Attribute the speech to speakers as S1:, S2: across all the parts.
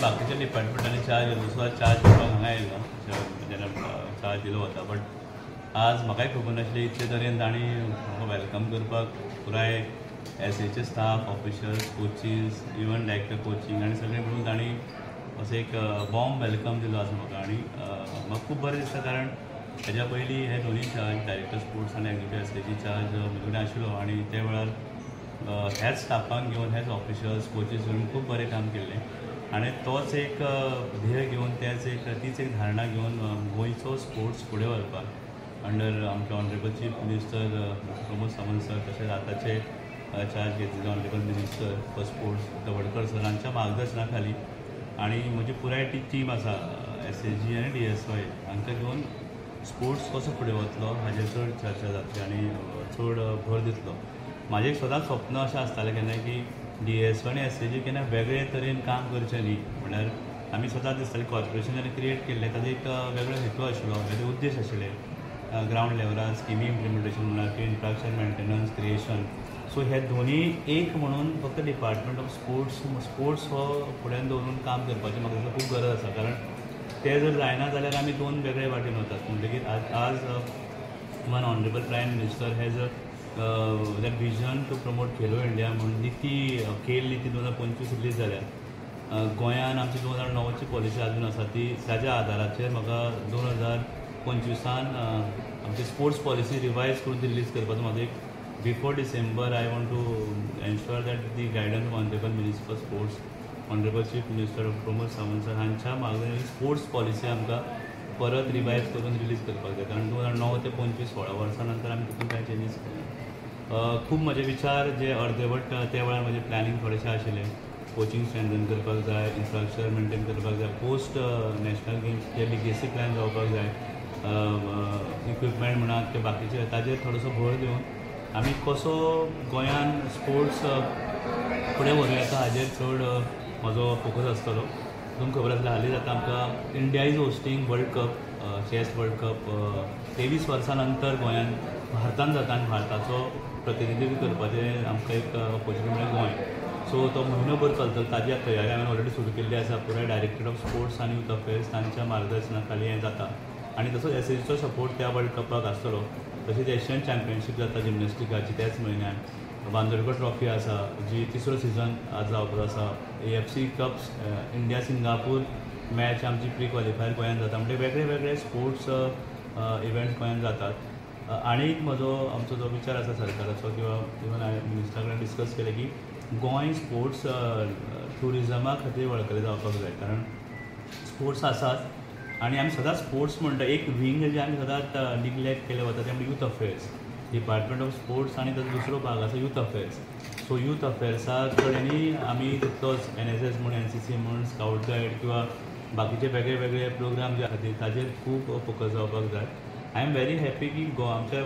S1: बाकीच्या डिपार्टमेंटांनी चार्ज घेतलो so charge घेवपाक हांगा येयलो जेन्ना चार्ज दिलो वता. बट आज म्हाकाय खबर नासली इतले तरेन तांणी म्हाका वेलकम करपाक पुराय एसएचे staff officials coaches even director coaching आनी सगळे मिळून तांणी असो एक वॉर्म वेलकम दिलो आसा म्हाका. आनी म्हाका खूब बरें दिसता कारण हेज्या पयलीं हे दोनूय चार्ज डायरेक्टर स्पोर्ट्स आनी एग्जिक्युटीव एसएची चार्ज म्हजे कडेन आशिल्लो आनी त्या वेळार हेच स्टाफांक घेवन हेच ऑफिशल्स कोचीस घेवन खूब बरें काम केल्लें आनी तोच एक ध्येय घेवन तीच एक धारणा घेवन गोंयचो स्पोर्ट्स फुडें व्हरपाक अंडर आमचे honourable chief minister Pramod Sawant sir तशेंच आतांचे चार्ज घेतिल्ले honourable minister for sports Tawadkar सरांच्या मार्गदर्शना खाली आनी म्हजी पुराय टीम आसा एसएजी आनी DSY हांकां घेवन स्पोर्ट्स कसो फुडें वतलो हाजेर चड चर्चा जातली आनी चड भर दितलो. म्हाजें सदांच स्वप्न अशें आसतालें केन्ना की DSY आनी एसएजी केन्ना वेगळे तरेन काम करचें न्ही. म्हळ्यार आमी सदांच दिसतालें कॉर्पोरेशन जेन्ना क्रिएट केल्लें ताजो एक वेगळो हेतू आशिल्लो वेगळे उद्देश आशिल्ले ग्रावंड लेवलार स्किमी इम्प्लिमेंटेशन म्हणल्यार इन्फ्रास्ट्रक्चर मेंटेनन्स क्रिएशन. सो हे दोनी एक म्हणून फक्त डिपार्टमेंट ऑफ स्पोर्ट्स हो फुड्यान दवरून काम करपाची म्हाका दिसता खूब गरज आसा कारण ते जर जायना जाल्यार आमी दोन वेगळे वाटेन वतात. म्हणटकीर आज one honourable prime minister has that vision to promote Khelo India म्हणून नीती खेल नीती 2025 रिलीज जाल्या. गोंयान आमची 2009ची पॉलिसी अजून आसा ती ताज्या आदाराचेर म्हाका 2025 आमची स्पोर्ट्स पॉलिसी रिवायज करून ती रिलीज करपाचो म्हाजो एक before December I want to ensure that the guidance of honourable minister for sports honourable chief minister Pramod Sawant sir हांच्या मागणी स्पोर्ट्स पॉलिसी आमकां परत रिवायज करून रिलीज करपाक जाय कारण 2009 ते 25 16 वर्सां नंतर आमी तितून कांय चेंजीस केले. खूब म्हजे विचार जे अर्देवट त्या वेळार म्हजें प्लॅनिंग थोडेशें आशिल्लें कोचिंग स्ट्रेंथन करपाक जाय इन्फ्रास्ट्रक्चर मेंटेन करपाक जाय पोस्ट नॅशनल गेम्स जे लिगेसी प्लॅन जावपाक जाय इक्विपमेंट म्हणात ते बाकीचे ताजेर थोडोसो भर दिवन आमी कसो गोंयान स्पोर्ट्स फुडें व्हरूं येता हाजेर चड म्हजो फोकस आसतलो. तुमकां खबर आसल्यार हालींच आतां आमकां India is hosting world cup chess world cup 23 वर्सां नंतर गोंयान भारतान जाता आनी भारताचो प्रतिनिधित्व करपाचें आमकां एक ऑपॉर्च्युनिटी म्हळ्यार गोंय. सो तो म्हयनोभर चलतलो ताजी तयारी हांवें ऑलरेडी सुरू केल्ली आसा. पुराय डायरेक्टर ऑफ स्पोर्ट्स आनी यूथ अफेर्स तांच्या मार्गदर्शना खाली हें जाता आनी तसोच एसएजीचो सपोर्ट त्या वर्ल्ड कपाक आसतलो. तशीच एशियन चॅम्पियनशीप जाता जिमनॅस्टिकाची त्याच म्हयन्यान. बांदोडकर ट्रॉफी आसा जी तिसरो सिजन आज जावपाचो आसा. AFC cups India Singapore match आमची प्री क्वॉलिफायर गोंयान जाता. म्हणजे वेगळे वेगळे स्पोर्ट्स इव्हेंट्स गोंयान जातात. आनी एक आमचो जो विचार आसा सरकाराचो किंवा इवन हांवें मिनिस्टरा कडेन डिस्कस केलें की गोंय स्पोर्ट्स ट्युरिजमा खातीर वळखलें जावपाक जाय कारण स्पोर्ट्स आसात आनी आमी सदांच स्पोर्ट्स म्हणटा एक विंग जे आमी सदांच निग्लेक्ट केलें वता तें म्हणजे youth affairs department of sports आनी ताचो दुसरो भाग आसा यूथ अफेर्स. सो यूथ अफेर्सा कडेनूय आमी तितलोच NSS म्हूण NCC म्हूण स्काउट गायड किंवा बाकीचे वेगळे वेगळे प्रोग्राम जे खातीर ताजेर खूब फोकस जावपाक जाय. आय एम व्हेरी हॅपी की आमच्या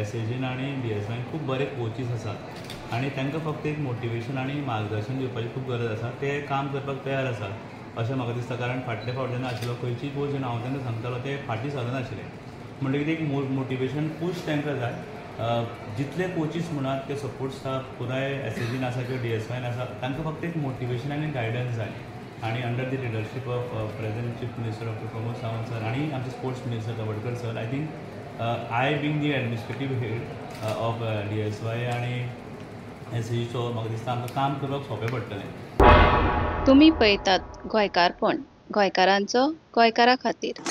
S1: एसएजीन आनी DSYन खूब बरे कोचीस आसात आनी तांकां फक्त एक मोटिवेशन आनी मार्गदर्शन दिवपाची खूब गरज आसा. ते काम करपाक तयार आसात अशें म्हाका दिसता कारण फाटल्या फावट जेन्ना आशिल्लो खंयचीय गोश्ट जेन्ना हांव तेन्ना सांगतालो ते फाटीं सरनाशिल्ले. म्हणटकीर एक मोटिवेशन पूश तांकां जाय. जितले कोचीस म्हणात ते सपोर्ट स्टाफ पुराय एसएजीन आसा किंवा DSYन आसा तांकां फक्त एक मोटिवेशन आनी गायडन्स जाय आनी under the leadership of present chief minister doctor Pramod Sawant sir आनी आमचे sports minister Tawadkar sir I think I being the administrative head of DSY आनी एसएजीचो म्हाका दिसता आमकां काम करपाक सोंपें पडटलें.
S2: तुमी पळयतात गोंयकारपण गोंयकारांचो गोंयकारा खातीर.